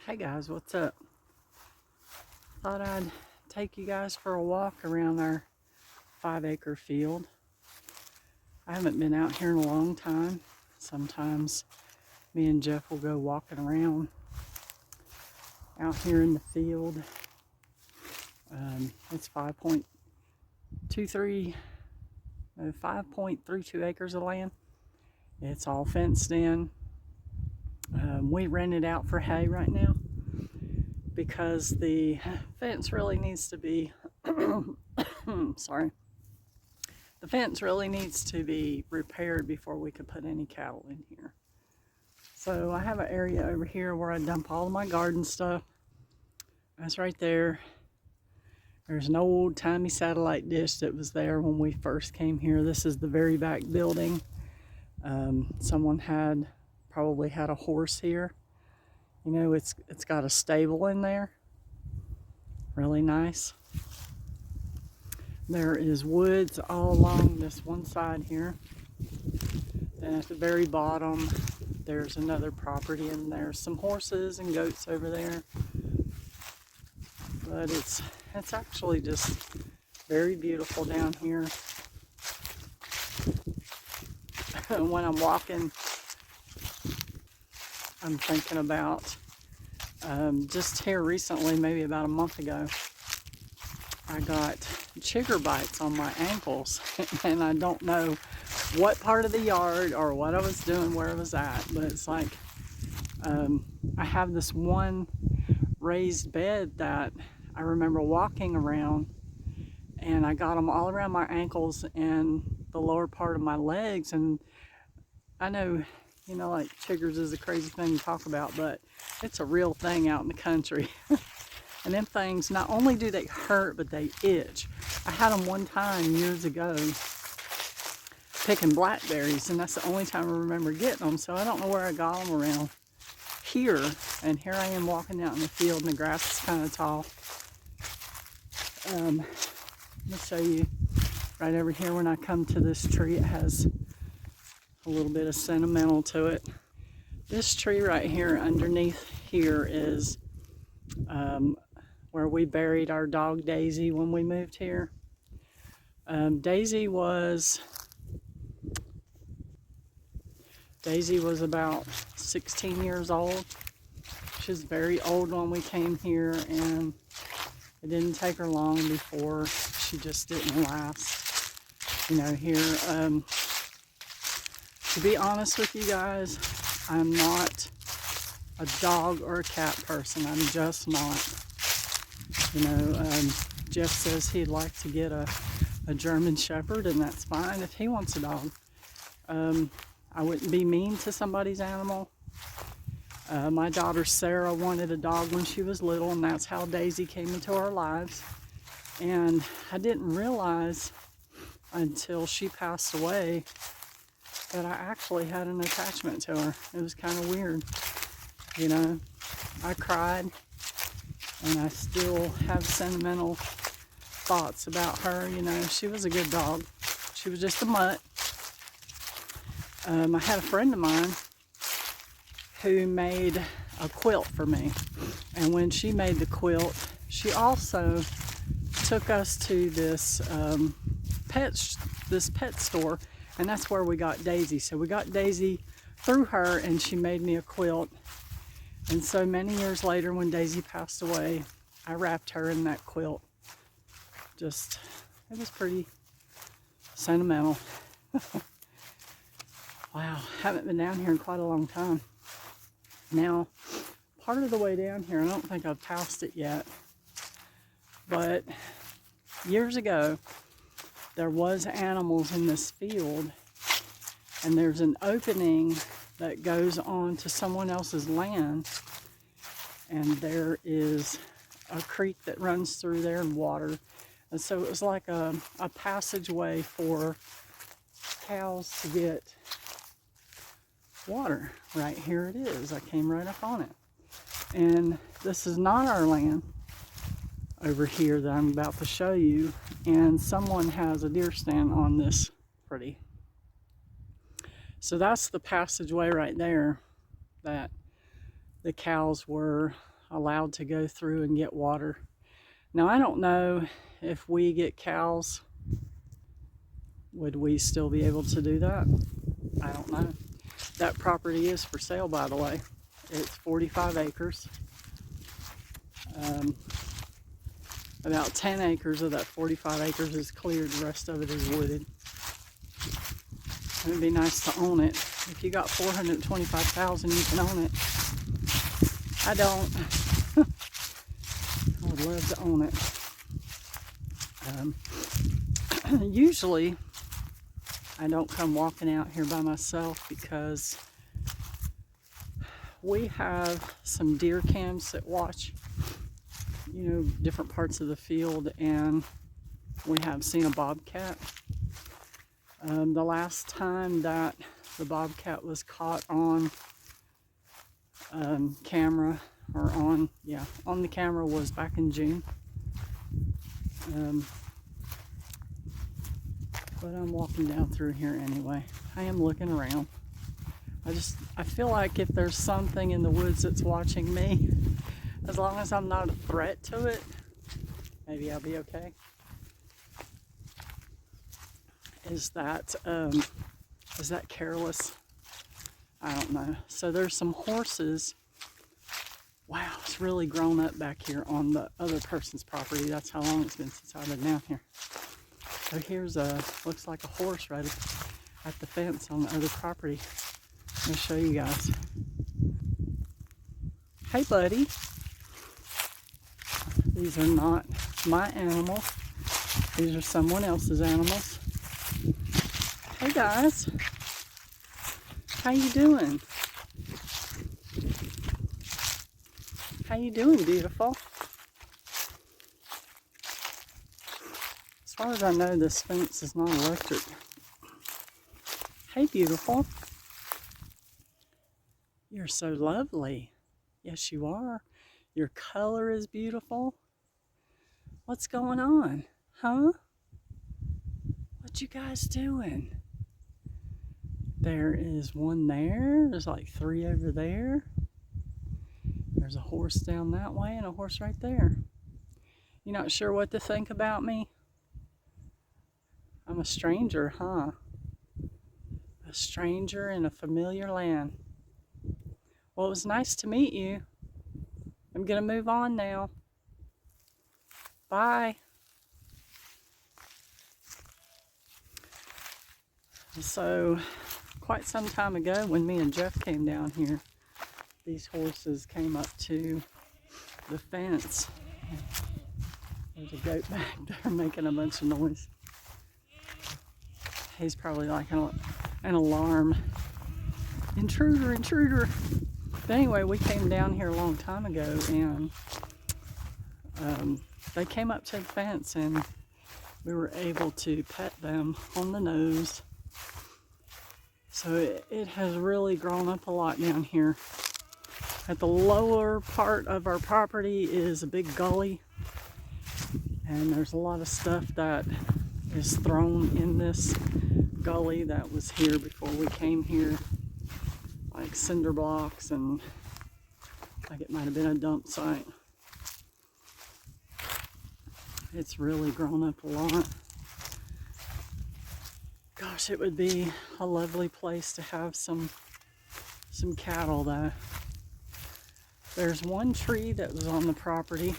Hey guys, what's up? Thought I'd take you guys for a walk around our 5-acre field. I haven't been out here in a long time. Sometimes me and Jeff will go walking around out here in the field. It's 5.32 acres of land. It's all fenced in. We rent it out for hay right now because the fence really needs to be sorry, the fence really needs to be repaired before we could put any cattle in here. So I have an area over here where I dump all of my garden stuff. That's right there. There's an old timey satellite dish that was there when we first came here. This is the very back building. Someone probably had a horse here. You know, it's got a stable in there. Really nice. There is woods all along this one side here. And at the very bottom, there's another property, and there's some horses and goats over there. But it's actually just very beautiful down here. When I'm walking, I'm thinking about just here recently, maybe about a month ago, I got chigger bites on my ankles, and I don't know what part of the yard or what I was doing, where I was at, but it's like I have this one raised bed that I remember walking around, and I got them all around my ankles and the lower part of my legs. And I know, you know, like chiggers is a crazy thing to talk about, but it's a real thing out in the country. And them things, not only do they hurt, but they itch. I had them one time years ago picking blackberries, and that's the only time I remember getting them. So I don't know where I got them around here. And here I am walking out in the field, and the grass is kind of tall. Let me show you right over here. When I come to this tree, it has a little bit of sentimental to it. This tree right here underneath here is where we buried our dog Daisy when we moved here. Daisy was about 16 years old. She was very old when we came here, and it didn't take her long before she just didn't last. You know, here, to be honest with you guys, I'm not a dog or a cat person. I'm just not. You know, Jeff says he'd like to get a German Shepherd, and that's fine if he wants a dog. I wouldn't be mean to somebody's animal. My daughter Sarah wanted a dog when she was little, and that's how Daisy came into our lives. And I didn't realize until she passed away that I actually had an attachment to her. It was kind of weird. You know, I cried, and I still have sentimental thoughts about her. You know, she was a good dog. She was just a mutt. I had a friend of mine who made a quilt for me, and when she made the quilt, she also took us to this pet store, and that's where we got Daisy. So we got Daisy through her, and she made me a quilt. And so many years later, when Daisy passed away, I wrapped her in that quilt. It was pretty sentimental. Wow, haven't been down here in quite a long time. Now, part of the way down here, I don't think I've passed it yet, but years ago, there was animals in this field, and there's an opening that goes on to someone else's land, and there is a creek that runs through there and water. And so it was like a passageway for cows to get water. Right here it is. I came right up on it. And this is not our land over here that I'm about to show you. And someone has a deer stand on this pretty. So that's the passageway right there that the cows were allowed to go through and get water. Now, I don't know if we get cows, would we still be able to do that? I don't know. That property is for sale, by the way. It's 45 acres. About 10 acres of that 45 acres is cleared, the rest of it is wooded. It would be nice to own it. If you got $425,000, you can own it. I don't. I would love to own it. Usually, I don't come walking out here by myself because we have some deer cams that watch, you know, different parts of the field, and we have seen a bobcat. The last time that the bobcat was caught on camera, or on the camera, was back in June. But I'm walking down through here anyway. I am looking around. I feel like if there's something in the woods that's watching me, as long as I'm not a threat to it, maybe I'll be okay. Is that careless? I don't know. So there's some horses. Wow, it's really grown up back here on the other person's property. That's how long it's been since I've been down here. So here's looks like a horse right at the fence on the other property. Let me show you guys. Hey, buddy. These are not my animals. These are someone else's animals. Hey, guys. How you doing? How you doing, beautiful? As far as I know, this fence is not electric. Hey, beautiful. You're so lovely. Yes, you are. Your color is beautiful. What's going on? Huh? What you guys doing? There is one there. There's like 3 over there. There's a horse down that way and a horse right there. You're not sure what to think about me? I'm a stranger, huh? A stranger in a familiar land. Well, it was nice to meet you. I'm gonna move on now. Bye. So, quite some time ago, when me and Jeff came down here, these horses came up to the fence. There's a goat back there making a bunch of noise. He's probably like an alarm. Intruder, intruder. But anyway, we came down here a long time ago, and they came up to the fence, and we were able to pet them on the nose. So it has really grown up a lot down here. At the lower part of our property is a big gully, and there's a lot of stuff that is thrown in this gully that was here before we came here, like cinder blocks, and like it might have been a dump site. It's really grown up a lot. Gosh, it would be a lovely place to have some cattle though. There's one tree that was on the property,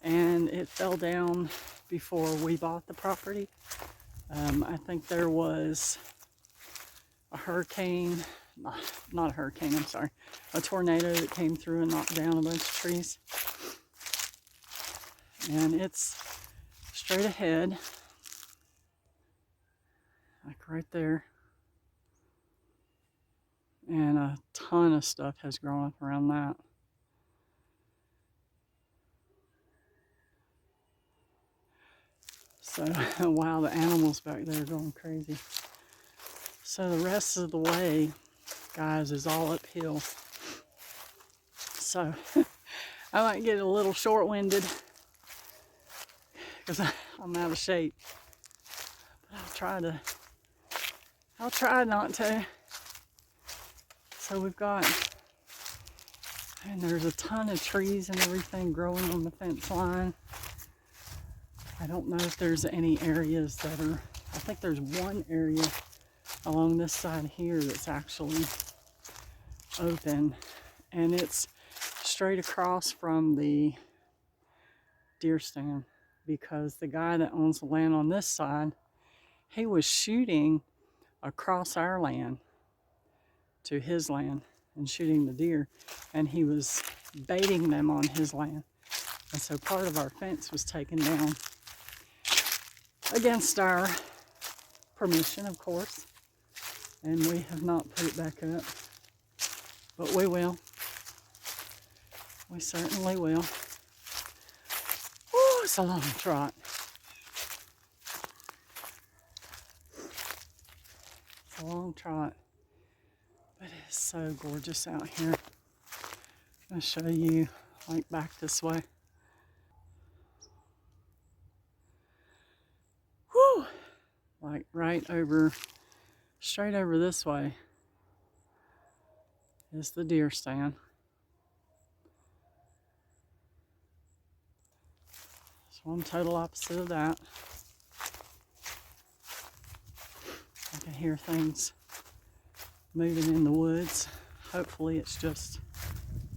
and it fell down before we bought the property. I think there was a hurricane, not a hurricane, I'm sorry, a tornado that came through and knocked down a bunch of trees. And it's straight ahead, like right there. And a ton of stuff has grown up around that. So, wow, the animals back there are going crazy. So the rest of the way, guys, is all uphill. So, I might get a little short-winded because I'm out of shape. But I'll try not to. So we've got And there's a ton of trees and everything growing on the fence line. I don't know if there's any areas that are, I think there's one area along this side here that's actually open, and it's straight across from the deer stand, because the guy that owns the land on this side, he was shooting across our land to his land and shooting the deer, and he was baiting them on his land. And so part of our fence was taken down against our permission, of course, and we have not put it back up, but we will. We certainly will. Oh, it's a long trot. It's a long trot, but it is so gorgeous out here. I'll show you like back this way. Whew! Like right over, straight over this way is the deer stand. So I'm total opposite of that. I can hear things moving in the woods. Hopefully it's just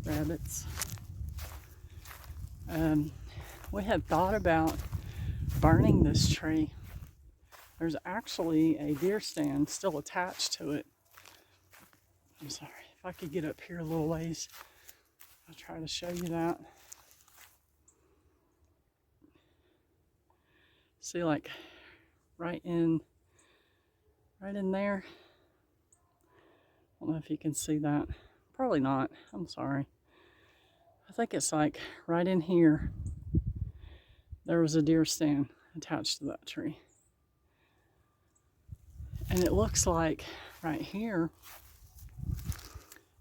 rabbits. We had thought about burning this tree. There's actually a deer stand still attached to it. I'm sorry, if I could get up here a little ways, I'll try to show you that. See, like right in there. I don't know if you can see that. Probably not. I'm sorry. I think it's like right in here. There was a deer stand attached to that tree. And it looks like right here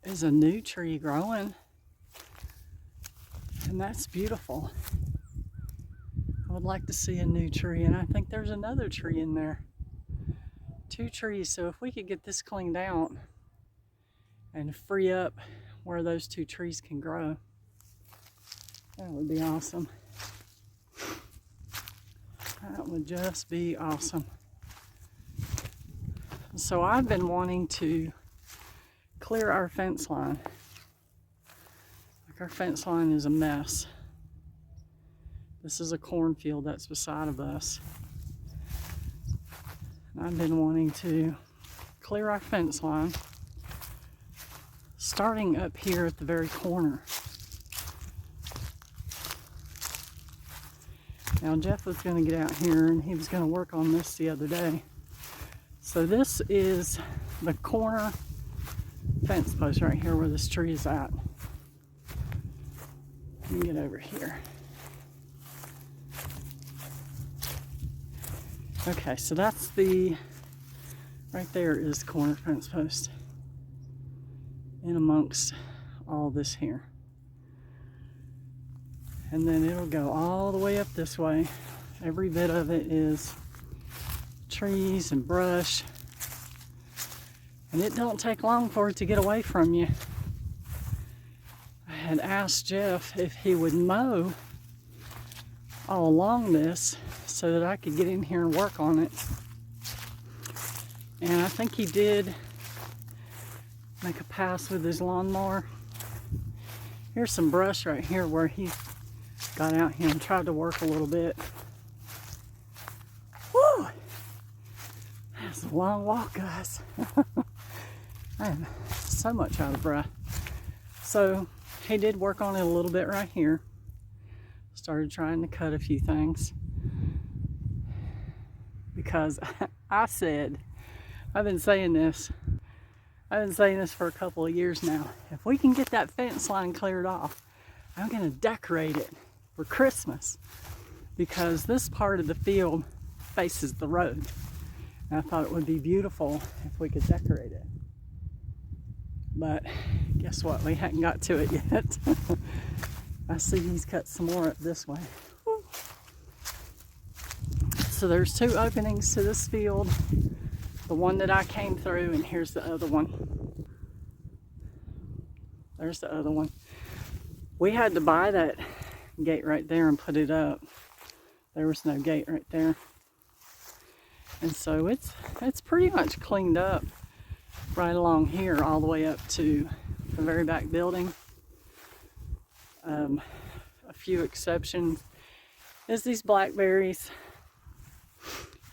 is a new tree growing. And that's beautiful. I would like to see a new tree, and I think there's another tree in there. 2 trees, so if we could get this cleaned out and free up where those 2 trees can grow, that would be awesome. That would just be awesome. So I've been wanting to clear our fence line. Like, our fence line is a mess. This is a cornfield that's beside of us. And I've been wanting to clear our fence line, starting up here at the very corner. Now Jeff was going to get out here and he was going to work on this the other day. So this is the corner fence post right here where this tree is at. Let me get over here. Okay, so that's the, right there is the corner fence post in amongst all this here. And then it'll go all the way up this way. Every bit of it is trees and brush. And it don't take long for it to get away from you. I had asked Jeff if he would mow all along this so that I could get in here and work on it. And I think he did make a pass with his lawnmower. Here's some brush right here where he got out here and tried to work a little bit. Woo! That's a long walk, guys. I am so much out of breath. So he did work on it a little bit right here. Started trying to cut a few things. Because I said, I've been saying this for a couple of years now. If we can get that fence line cleared off, I'm going to decorate it for Christmas, because this part of the field faces the road. And I thought it would be beautiful if we could decorate it. But guess what? We hadn't got to it yet. I see he's cut some more up this way. Woo. So there's 2 openings to this field. The one that I came through, and here's the other one. There's the other one. We had to buy that gate right there and put it up. There was no gate right there. And so it's pretty much cleaned up right along here all the way up to the very back building. A few exceptions is these blackberries.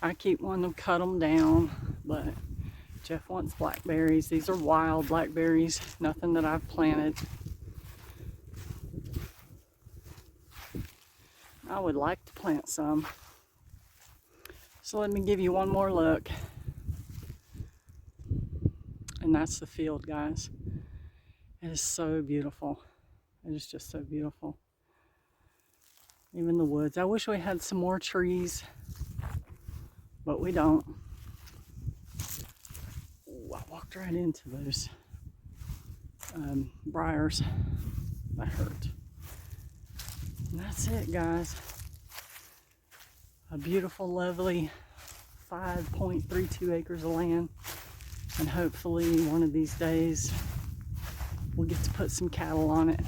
I keep wanting to cut them down, but Jeff wants blackberries. These are wild blackberries, nothing that I've planted. I would like to plant some. So let me give you one more look. And that's the field, guys. It is so beautiful. It is just so beautiful. Even the woods. I wish we had some more trees, but we don't. Ooh, I walked right into those briars. That hurt. And that's it, guys. A beautiful, lovely 5.32 acres of land. And hopefully one of these days we'll get to put some cattle on it.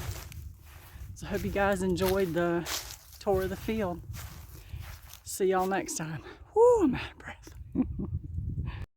So I hope you guys enjoyed the tour of the field. See y'all next time. Woo, I'm out.